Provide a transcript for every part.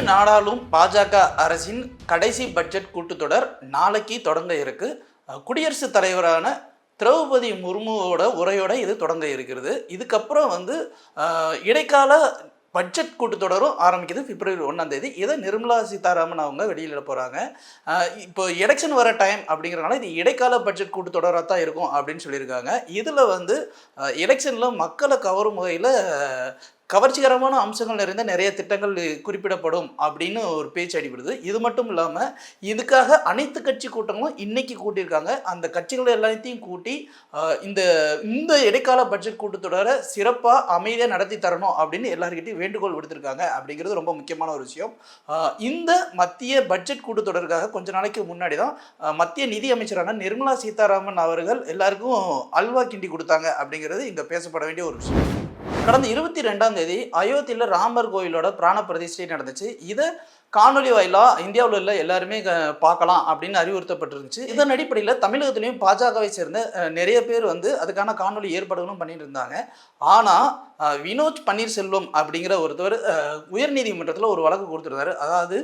நாடாளும் பாஜக அரசின் கடைசி பட்ஜெட் கூட்டத்தொடர் நாளைக்கு தொடங்க இருக்கு. குடியரசுத் தலைவரான திரௌபதி முர்முவோட உரையோட இது தொடங்க இருக்கிறது. இதுக்கப்புறம் இடைக்கால பட்ஜெட் கூட்டத்தொடரும் ஆரம்பிக்குது பிப்ரவரி 1ஆம் தேதி. இதை நிர்மலா சீதாராமன் அவங்க வெளியிட போகிறாங்க. இப்போ எலெக்ஷன் வர டைம் அப்படிங்கிறனால இது இடைக்கால பட்ஜெட் கூட்டத்தொடராக தான் இருக்கும் அப்படின்னு சொல்லியிருக்காங்க. இதில் எலெக்ஷனில் மக்களை கவரும் வகையில் கவர்ச்சிகரமான அம்சங்கள் நிறைந்த நிறைய திட்டங்கள் குறிப்பிடப்படும் அப்படின்னு ஒரு பேச்சு அடிபடுது. இது மட்டும் இல்லாமல் இதுக்காக அனைத்து கட்சி கூட்டங்களும் இன்னைக்கு கூட்டியிருக்காங்க. அந்த கட்சிகள் எல்லாத்தையும் கூட்டி இந்த இந்த இடைக்கால பட்ஜெட் கூட்டத்தொடரை சிறப்பாக அமைதியாக நடத்தி தரணும் அப்படின்னு எல்லாருக்கிட்டையும் வேண்டுகோள் விடுத்திருக்காங்க. அப்படிங்கிறது ரொம்ப முக்கியமான ஒரு விஷயம். இந்த மத்திய பட்ஜெட் கூட்டத்தொடருக்காக கொஞ்ச நாளைக்கு முன்னாடி தான் மத்திய நிதி அமைச்சரான நிர்மலா சீதாராமன் அவர்கள் எல்லாருக்கும் அல்வா கிண்டி கொடுத்தாங்க. அப்படிங்கிறது இங்கே பேசப்பட வேண்டிய ஒரு விஷயம். கடந்த 22ஆம் தேதி அயோத்தியில் ராமர் கோயிலோட பிராண பிரதிஷ்டை நடந்துச்சு. இதை காணொலி வாயிலாக இந்தியாவில் உள்ள எல்லாருமே பார்க்கலாம் அப்படின்னு அறிவுறுத்தப்பட்டிருந்துச்சு. இதன் அடிப்படையில் தமிழகத்திலையும் பாஜகவை சேர்ந்த நிறைய பேர் அதுக்கான காணொலி ஏற்பாடுகளும் பண்ணிட்டு இருந்தாங்க. ஆனால் வினோத் பன்னீர்செல்வம் அப்படிங்கிற ஒருத்தர் உயர்நீதிமன்றத்தில் ஒரு வழக்கு கொடுத்துருந்தாரு. அதாவது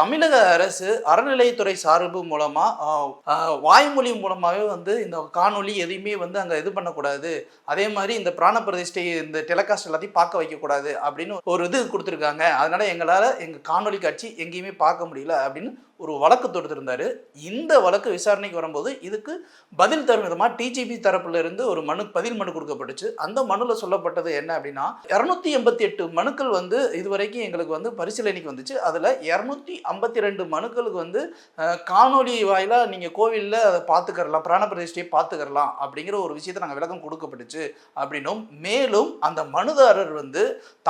தமிழக அரசு அறநிலையத்துறை சார்பு மூலமாக வாய்மொழி மூலமாகவே இந்த காணொலி எதையுமே அங்கே இது பண்ணக்கூடாது, அதே மாதிரி இந்த பிராண பிரதிஷ்டை இந்த டெலிகாஸ்ட் எல்லாத்தையும் பார்க்க வைக்கக்கூடாது அப்படின்னு ஒரு இது கொடுத்துருக்காங்க. அதனால எங்களால் எங்கள் காணொலி காட்சி எங்கேயுமே பார்க்க முடியல அப்படின்னு ஒரு வழக்கு தொடுத்திருந்தாரு. இந்த வழக்கு விசாரணைக்கு வரும்போது இதுக்கு பதில் தரும் விதமாக டிஜிபி தரப்புல இருந்து ஒரு பதில் மனு கொடுக்கப்பட்டுச்சு. அந்த மனுவில் சொல்லப்பட்டது என்ன அப்படின்னா, 288 மனுக்கள் இதுவரைக்கும் எங்களுக்கு பரிசீலனைக்கு வந்துச்சு. அதில் 252 மனுக்களுக்கு காணொலி வாயிலாக நீங்கள் கோவிலில் அதை பார்த்துக்கறலாம், பிராண பிரதிஷ்டையை பார்த்துக்கறலாம் அப்படிங்கிற ஒரு விஷயத்தை நாங்கள் விளக்கம் கொடுக்கப்பட்டுச்சு அப்படின்னும், மேலும் அந்த மனுதாரர்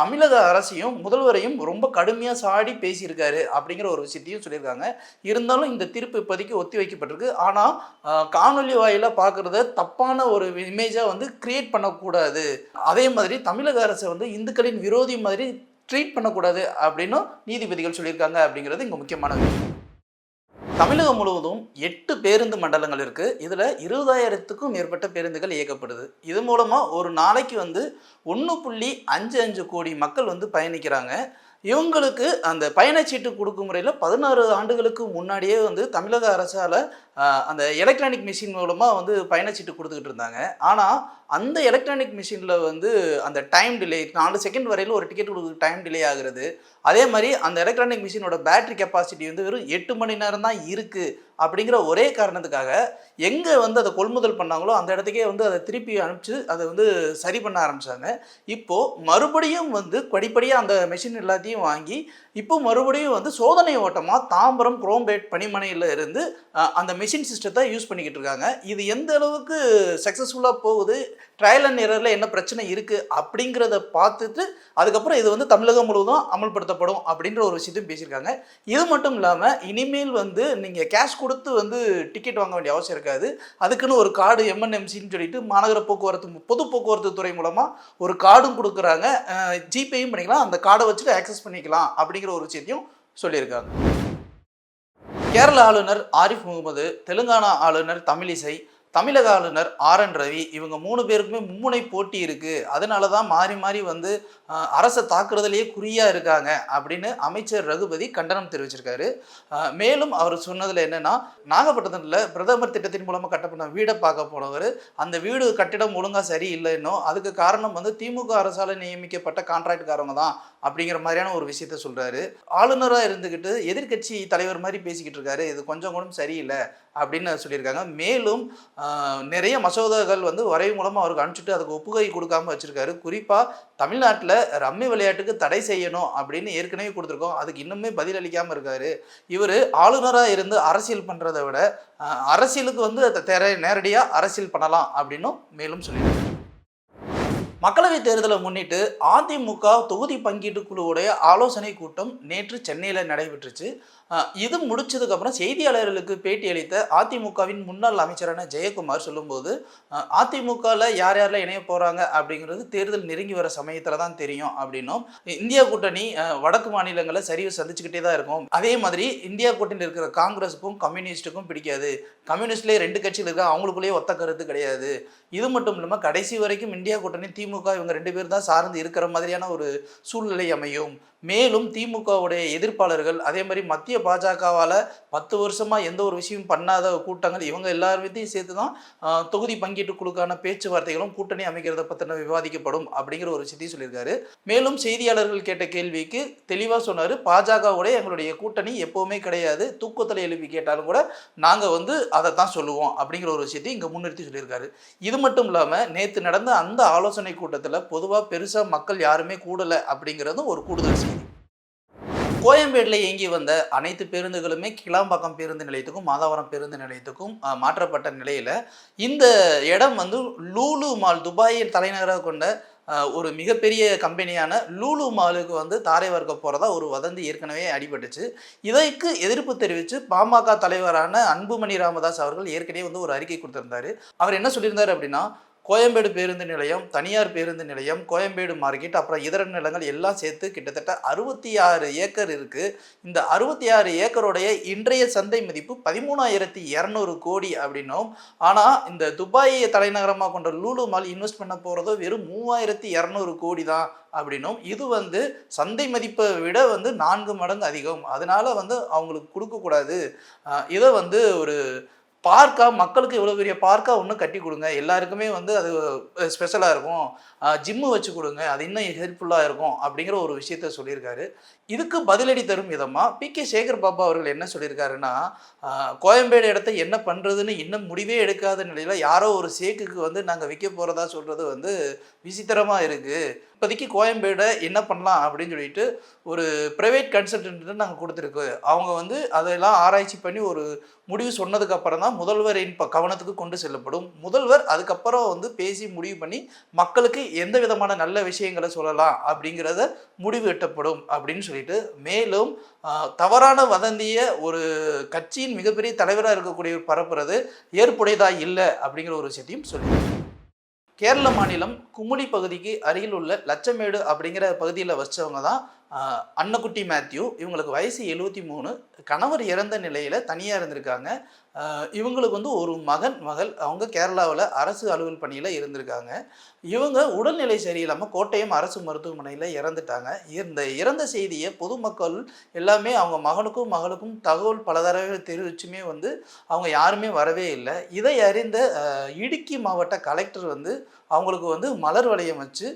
தமிழக அரசையும் முதல்வரையும் ரொம்ப கடுமையாக சாடி பேசியிருக்காரு அப்படிங்கிற ஒரு விஷயத்தையும் சொல்லியிருக்காங்க. இருந்தாலும் இந்த தீர்ப்பு இப்போதைக்கு ஒத்தி வைக்கப்பட்டிருக்கு. ஆனால் காணொலி வாயில பார்க்கறத தப்பான ஒரு இமேஜா கிரியேட் பண்ணக்கூடாது, அதே மாதிரி தமிழக அரசை இந்துக்களின் விரோதி மாதிரி ட்ரீட் பண்ணக்கூடாது அப்படின்னு நீதிபதிகள் சொல்லியிருக்காங்க. அப்படிங்கிறது இங்கே முக்கியமான விஷயம். தமிழகம் முழுவதும் 8 பேருந்து மண்டலங்கள் இருக்குது. இதில் 20,000க்கும் மேற்பட்ட பேருந்துகள் இயக்கப்படுது. இது மூலமாக ஒரு நாளைக்கு 1.55 கோடி மக்கள் பயணிக்கிறாங்க. இவங்களுக்கு அந்த பயணச்சீட்டு கொடுக்கும் முறையில் 16 ஆண்டுகளுக்கு முன்னாடியே தமிழக அரசால் அந்த எலக்ட்ரானிக் மிஷின் மூலமாக பயணச்சீட்டு கொடுத்துக்கிட்டு இருந்தாங்க. ஆனால் அந்த எலக்ட்ரானிக் மிஷினில் அந்த டைம் டிலே 4 செகண்ட் வரையில் ஒரு டிக்கெட் கொடுக்க டைம் டிலே ஆகுறது. அதே மாதிரி அந்த எலக்ட்ரானிக் மிஷினோட பேட்டரி கெப்பாசிட்டி வெறும் 8 மணி நேரம் தான் இருக்குது. அப்படிங்கிற ஒரே காரணத்துக்காக எங்கே அதை கொள்முதல் பண்ணாங்களோ அந்த இடத்துக்கே அதை திருப்பி அனுப்பிச்சு அதை சரி பண்ண ஆரம்பித்தாங்க. இப்போது மறுபடியும் படிப்படியாக அந்த மெஷின் எல்லாத்தையும் வாங்கி இப்போ மறுபடியும் சோதனை ஓட்டமாக தாம்பரம் குரோம்பேட் பணிமனையில் இருந்து அந்த மெஷின் சிஸ்டத்தை யூஸ் பண்ணிக்கிட்டு இருக்காங்க. இது எந்த அளவுக்கு சக்ஸஸ்ஃபுல்லாக போகுது, ட்ரையல் அண்ட் எரரில் என்ன பிரச்சனை இருக்குது அப்படிங்கிறத பார்த்துட்டு அதுக்கப்புறம் இது தமிழகம் முழுவதும் அமல்படுத்தப்படும் அப்படின்ற ஒரு விஷயத்தையும் பேசியிருக்காங்க. இது மட்டும் இல்லாமல் இனிமேல் நீங்கள் கேஷ் கொடுத்து டிக்கெட் வாங்க வேண்டிய அவசியம் இருக்காது. அதுக்குன்னு ஒரு கார்டு எம்என்எம்சின்னு சொல்லிட்டு மாநகர போக்குவரத்து பொது போக்குவரத்து துறை மூலமாக ஒரு கார்டும் கொடுக்குறாங்க. ஜிபேயும் பண்ணிக்கலாம், அந்த கார்டை வச்சுட்டு ஆக்சஸ் பண்ணிக்கலாம் அப்படிங்கிற ஒரு விஷயத்தையும் சொல்லியிருக்காங்க. கேரள ஆளுநர் ஆரிஃப் முகமது, தெலுங்கானா ஆளுநர் தமிழிசை, தமிழக ஆளுநர் ஆர்.என். ரவி, இவங்க 3 பேருக்குமே மும்முனை போட்டி இருக்குது. அதனால தான் மாறி மாறி அரசை தாக்குறதுலேயே குறியாக இருக்காங்க அப்படின்னு அமைச்சர் ரகுபதி கண்டனம் தெரிவிச்சிருக்காரு. மேலும் அவர் சொன்னதில் என்னென்னா, நாகப்பட்டினத்தில் பிரதமர் திட்டத்தின் மூலமாக கட்டப்பட்ட வீடை பார்க்க போனவர் அந்த வீடு கட்டிடம் ஒழுங்காக சரியில்லைன்னோ அதுக்கு காரணம் திமுக அரசால் நியமிக்கப்பட்ட கான்ட்ராக்டுக்காரங்க தான் அப்படிங்கிற மாதிரியான ஒரு விஷயத்த சொல்கிறாரு. ஆளுநராக இருந்துக்கிட்டு எதிர்கட்சி தலைவர் மாதிரி பேசிக்கிட்டு இருக்காரு, இது கொஞ்சம் கூட சரியில்லை அப்படின்னு சொல்லியிருக்காங்க. மேலும் நிறைய மசோதாக்கள் வரைவு மூலமாக அவருக்கு அனுப்பிச்சுட்டு அதுக்கு ஒப்புகை கொடுக்காம வச்சுருக்காரு. குறிப்பாக தமிழ்நாட்டில் ரம்மி விளையாட்டுக்கு தடை செய்யணும் அப்படின்னு ஏற்கனவே கொடுத்துருக்கோம், அதுக்கு இன்னுமே பதில் அளிக்காமல் இருக்காரு. இவர் ஆளுநராக இருந்து அரசியல் பண்ணுறதை விட அரசியலுக்கு நேரடியாக அரசியல் பண்ணலாம் அப்படின்னும் மேலும் சொல்லியிருக்காரு. மக்களவைத் தேர்தலை முன்னிட்டு அதிமுக தொகுதி பங்கீட்டு குழுவுடைய ஆலோசனை கூட்டம் நேற்று சென்னையில் நடைபெற்றுச்சு. இது முடிச்சதுக்கப்புறம் செய்தியாளர்களுக்கு பேட்டி அளித்த அதிமுகவின் முன்னாள் அமைச்சரான ஜெயக்குமார் சொல்லும்போது, அதிமுகவில் யார் யாரெல்லாம் இணைய போகிறாங்க அப்படிங்கிறது தேர்தல் நெருங்கி வர சமயத்தில் தான் தெரியும் அப்படின்னும், இந்தியா கூட்டணி வடக்கு மாநிலங்களில் சரிவு சந்திச்சுக்கிட்டே தான் இருக்கும். அதே மாதிரி இந்தியா கூட்டணியில் இருக்கிற காங்கிரஸுக்கும் கம்யூனிஸ்ட்டுக்கும் பிடிக்காது, கம்யூனிஸ்ட்லேயே 2 கட்சியில் இருக்க அவங்களுக்குள்ளேயே ஒத்த கருத்து கிடையாது. இது மட்டும் இல்லாமல் கடைசி வரைக்கும் இந்தியா கூட்டணி திமுக இவங்க 2 பேர் தான் சார்ந்து இருக்கிற மாதிரியான ஒரு சூழ்நிலை அமையும். மேலும் திமுகவுடைய எதிர்ப்பாளர்கள் அதே மாதிரி மத்திய பாஜகவால் 10 வருஷமாக எந்த ஒரு விஷயம் பண்ணாத கூட்டங்கள் இவங்க எல்லாத்தையும் சேர்த்து தான் தொகுதி பங்கீட்டு குழுக்கான பேச்சுவார்த்தைகளும் கூட்டணி அமைக்கிறத பற்றின விவாதிக்கப்படும் அப்படிங்கிற ஒரு விஷயத்தையும் சொல்லியிருக்காரு. மேலும் செய்தியாளர்கள் கேட்ட கேள்விக்கு தெளிவாக சொன்னார், பாஜகவுடைய எங்களுடைய கூட்டணி எப்போவுமே கிடையாது, தூக்கத்தில் எழுப்பி கேட்டாலும் கூட நாங்கள் அதை தான் சொல்லுவோம் அப்படிங்கிற ஒரு விஷயத்தையும் இங்கே முன்னிறுத்தி சொல்லியிருக்காரு. இது மட்டும் இல்லாமல் நேற்று நடந்த அந்த ஆலோசனை கூட்டத்தில் பொதுவாக பெருசாக மக்கள் யாருமே கூடலை அப்படிங்கிறதும் ஒரு கூடுதல் செய்தி. கோயம்பேடில் இயங்கி வந்த அனைத்து பேருந்துகளுமே கிளாம்பாக்கம் பேருந்து நிலையத்துக்கும் மாதாவரம் பேருந்து நிலையத்துக்கும் மாற்றப்பட்ட நிலையில் இந்த இடம் லூலு மால், துபாயில் தலைநகராக கொண்ட ஒரு மிகப்பெரிய கம்பெனியான லூலு மாலுக்கு தாரை வார்க்க போகிறதா ஒரு வதந்தி ஏற்கனவே அடிபட்டுச்சு. இதற்கு எதிர்ப்பு தெரிவித்து பாமக தலைவரான அன்புமணி ராமதாஸ் அவர்கள் ஏற்கனவே ஒரு அறிக்கை கொடுத்திருந்தாரு. அவர் என்ன சொல்லியிருந்தார் அப்படின்னா, கோயம்பேடு பேருந்து நிலையம், தனியார் பேருந்து நிலையம், கோயம்பேடு மார்க்கெட், அப்புறம் இதர நிலங்கள் எல்லாம் சேர்த்து கிட்டத்தட்ட 66 ஏக்கர் இருக்குது. இந்த 66 ஏக்கருடைய இன்றைய சந்தை மதிப்பு 13,200 கோடி அப்படின்னும், ஆனால் இந்த துபாயை தலைநகரமாக கொண்ட லூலு மால் இன்வெஸ்ட் பண்ண போகிறதோ வெறும் 3,200 கோடி தான் அப்படின்னும், இது சந்தை மதிப்பை விட 4 மடங்கு அதிகம், அதனால் அவங்களுக்கு கொடுக்கக்கூடாது, இதை ஒரு பார்க்கா மக்களுக்கு இவ்வளோ பெரிய பார்க்கா ஒன்று கட்டி கொடுங்க, எல்லாருக்குமே அது ஸ்பெஷலாக இருக்கும், ஜிம்மு வச்சு கொடுங்க, அது இன்னும் ஹெல்ப்ஃபுல்லாக இருக்கும் அப்படிங்கிற ஒரு விஷயத்த சொல்லியிருக்காரு. இதுக்கு பதிலடி தரும் விதமாக பி.கே. சேகர் பாபா அவர்கள் என்ன சொல்லியிருக்காருன்னா, கோயம்பேடு இடத்த என்ன பண்ணுறதுன்னு இன்னும் முடிவே எடுக்காத நிலையில் யாரோ ஒரு சேக்குக்கு நாங்கள் விற்க போகிறதா சொல்கிறது விசித்திரமாக இருக்குது. இப்போதைக்கு கோயம்பேடை என்ன பண்ணலாம் அப்படின்னு சொல்லிட்டு ஒரு ப்ரைவேட் கன்சல்டன்ட்டு நாங்கள் கொடுத்துருக்கு. அவங்க அதெல்லாம் ஆராய்ச்சி பண்ணி ஒரு முடிவு சொன்னதுக்கு அப்புறம் தான் முதல்வரின் கவனத்துக்கு கொண்டு செல்லப்படும். முதல்வர் அதுக்கப்புறம் பேசி முடிவு பண்ணி மக்களுக்கு எந்த விதமான நல்ல விஷயங்களை சொல்லலாம் அப்படிங்கிறத முடிவு எட்டப்படும் அப்படின்னு சொல்லிட்டு, மேலும் தவறான வதந்தியை ஒரு கட்சியின் மிகப்பெரிய தலைவராக இருக்கக்கூடிய பரப்புறது ஏற்புடையதாக இல்லை அப்படிங்கிற ஒரு விஷயத்தையும் சொல்லி, கேரள மாநிலம் குமுளி பகுதிக்கு அருகில் உள்ள லட்சமேடு அப்படிங்கிற பகுதியில் வச்சவங்க தான் அன்னக்குட்டி மேத்யூ. இவங்களுக்கு வயசு 73, கணவர் இறந்த நிலையில் தனியாக இருந்திருக்காங்க. இவங்களுக்கு ஒரு மகள். அவங்க கேரளாவில் அரசு அலுவல் பணியில் இருந்திருக்காங்க. இவங்க உடல்நிலை சரியில்லாமல் கோட்டயம் அரசு மருத்துவமனையில் இறந்துட்டாங்க. இந்த இறந்த செய்தியை பொதுமக்கள் எல்லாமே அவங்க மகளுக்கும் தகவல் பல தடவை தெரிவிச்சுமே அவங்க யாருமே வரவே இல்லை. இதை அறிந்த இடுக்கி மாவட்ட கலெக்டர் அவங்களுக்கு மலர் வளையம் வச்சு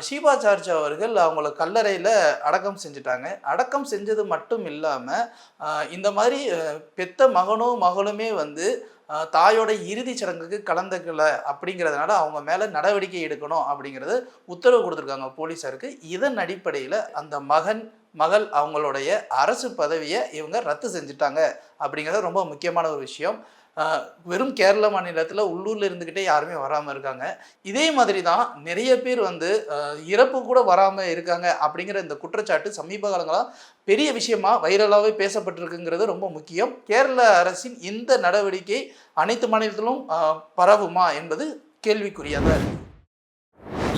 ஷீபா சார்ஜ் அவர்கள் அவங்கள கல்லறையில் அடக்கம் செஞ்சுட்டாங்க. அடக்கம் செஞ்சது மட்டும் இல்லாமல் இந்த மாதிரி பெத்த மகளுமே தாயோட இறுதி சடங்குக்கு கலந்துக்கல அப்படிங்கிறதுனால அவங்க மேலே நடவடிக்கை எடுக்கணும் அப்படிங்கிறது உத்தரவு கொடுத்துருக்காங்க போலீஸாருக்கு. இதன் அடிப்படையில் அந்த மகள் அவங்களுடைய அரசு பதவியை இவங்க ரத்து செஞ்சுட்டாங்க அப்படிங்கிறது ரொம்ப முக்கியமான ஒரு விஷயம். வெறும் கேரள மாநிலத்தில் உள்ளூரில் இருந்துக்கிட்டே யாருமே வராமல் இருக்காங்க. இதே மாதிரி தான் நிறைய பேர் இறப்பு கூட வராமல் இருக்காங்க அப்படிங்கிற இந்த குற்றச்சாட்டு சமீப காலங்களாக பெரிய விஷயமா வைரலாகவே பேசப்பட்டிருக்குங்கிறது ரொம்ப முக்கியம். கேரள அரசின் இந்த நடவடிக்கை அனைத்து மாநிலத்திலும் பரவுமா என்பது கேள்விக்குறியாக இருக்குது.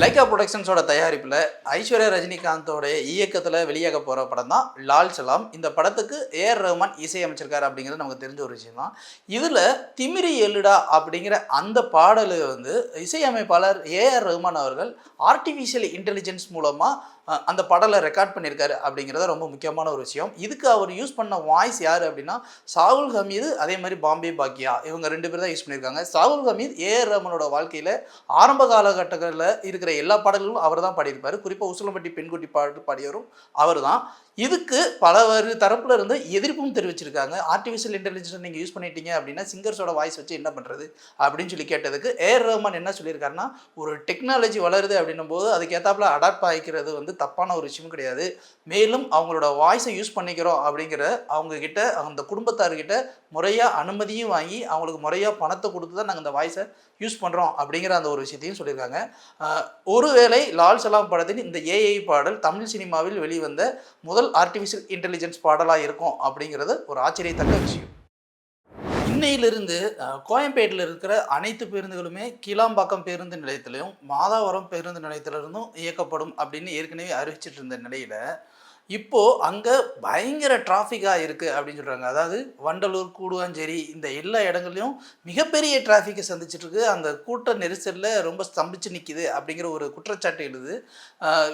லைகா ப்ரொடக்ஷன்ஸோட தயாரிப்பில் ஐஸ்வர்யா ரஜினிகாந்தோடைய இயக்கத்தில் வெளியாக போகிற படம் தான் லால் சலாம். இந்த படத்துக்கு ஏஆர் ரஹ்மான் இசையமைச்சிருக்காரு அப்படிங்கிறது நமக்கு தெரிஞ்ச ஒரு விஷயம் தான். இதில் திமிரி எழுடா அப்படிங்கிற அந்த பாடலை இசையமைப்பாளர் ஏஆர் ரஹ்மான் அவர்கள் ஆர்டிஃபிஷியல் இன்டெலிஜென்ஸ் மூலமாக அந்த பாடலை ரெக்கார்ட் பண்ணியிருக்காரு அப்படிங்கிறத ரொம்ப முக்கியமான ஒரு விஷயம். இதுக்கு அவர் யூஸ் பண்ண வாய்ஸ் யார் அப்படின்னா சாகுல் ஹமீது, அதே மாதிரி பாம்பே பாக்கியா, இவங்க 2 பேர் தான் யூஸ் பண்ணியிருக்காங்க. சாகுல் ஹமீத் ஏஆர் ரஹ்மானோட வாழ்க்கையில் ஆரம்ப காலகட்டங்களில் இருக்கிற எல்லா பாடல்களும் அவர் தான் பாடியிருப்பார். குறிப்பாக உசிலம்பட்டி பெண்குட்டி பாட்டு பாடியவரும் அவர் தான். இதுக்கு பலவரு தரப்புல இருந்து எதிர்ப்பும் தெரிவிச்சிருக்காங்க. ஆர்டிஃபிஷியல் இன்டெலிஜென்ஸ் நீங்கள் யூஸ் பண்ணிட்டீங்க அப்படின்னா சிங்கர்ஸோட வாய்ஸ் வச்சு என்ன பண்ணுறது அப்படின்னு சொல்லி கேட்டதுக்கு ஏஆர் ரஹ்மான் என்ன சொல்லியிருக்காருன்னா, ஒரு டெக்னாலஜி வளருது அப்படின்னும் போது அதுக்கேற்றாப்புல அடாப்ட் ஆகிக்கிறது தப்பான ஒரு விஷயம் கிடையாது. மேலும் அவங்களோட வாய்ஸை யூஸ் பண்ணிக்கிறோம் அப்படிங்கிற அவங்கக்கிட்ட அந்த குடும்பத்தார்கிட்ட முறையாக அனுமதியும் வாங்கி அவங்களுக்கு முறையாக பணத்தை கொடுத்து தான் நாங்கள் அந்த வாய்ஸை யூஸ் பண்ணுறோம் அப்படிங்கிற அந்த ஒரு விஷயத்தையும் சொல்லியிருக்காங்க. ஒருவேளை லால் சலாம் படத்தின் இந்த ஏஐ பாடல் தமிழ் சினிமாவில் வெளிவந்த முதல் ஆர்டிஃபிஷியல் இன்டெலிஜென்ஸ் பாடலாக இருக்கும் அப்படிங்கிறது ஒரு ஆச்சரியத்தக்க விஷயம். இன்னையிலிருந்து கோயம்பேட்டில் இருக்கிற அனைத்து பேருந்துகளுமே கிளாம்பாக்கம் பேருந்து நிலையத்திலையும் மாதாவரம் பேருந்து நிலையத்திலிருந்தும் இயக்கப்படும் அப்படின்னு ஏற்கனவே அறிவிச்சிட்டு இருந்த நிலையில் இப்போது அங்கே பயங்கர டிராஃபிக்காக இருக்குது அப்படின்னு சொல்கிறாங்க. அதாவது வண்டலூர், கூடுவாஞ்சேரி இந்த எல்லா இடங்கள்லையும் மிகப்பெரிய டிராஃபிக்கை சந்திச்சிட்ருக்கு. அந்த கூட்ட நெரிசலில் ரொம்ப ஸ்தம்பிச்சு நிற்கிது அப்படிங்கிற ஒரு குற்றச்சாட்டு எழுது.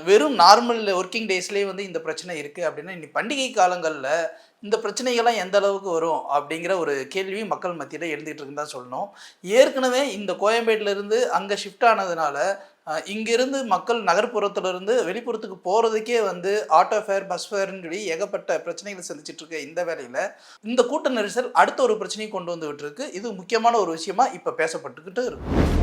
வெறும் நார்மல் ஒர்க்கிங் டேஸ்லேயே வந்து இந்த பிரச்சனை இருக்குது அப்படின்னா, இனி பண்டிகை காலங்களில் இந்த பிரச்சனைகள்லாம் எந்த அளவுக்கு வரும் அப்படிங்கிற ஒரு கேள்வி மக்கள் மத்தியில் எழுந்துகிட்டு இருக்குன்னு தான் சொல்லணும். ஏற்கனவே இந்த கோயம்பேட்டிலேருந்து அங்கே ஷிஃப்ட் ஆனதுனால இங்கிருந்து மக்கள் நகர்ப்புறத்துலேருந்து வெளிப்புறத்துக்கு போகிறதுக்கே வந்து ஆட்டோ ஃபேர், பஸ் ஃபேர்ன்னு சொல்லி ஏகப்பட்ட பிரச்சனைகளை சந்திச்சிட்டு இருக்க இந்த வேலையில் இந்த கூட்ட நெரிசல் அடுத்த ஒரு பிரச்சனையை கொண்டு வந்து விட்டுருக்கு. இது முக்கியமான ஒரு விஷயமா இப்போ பேசப்பட்டுக்கிட்டு இருக்கு.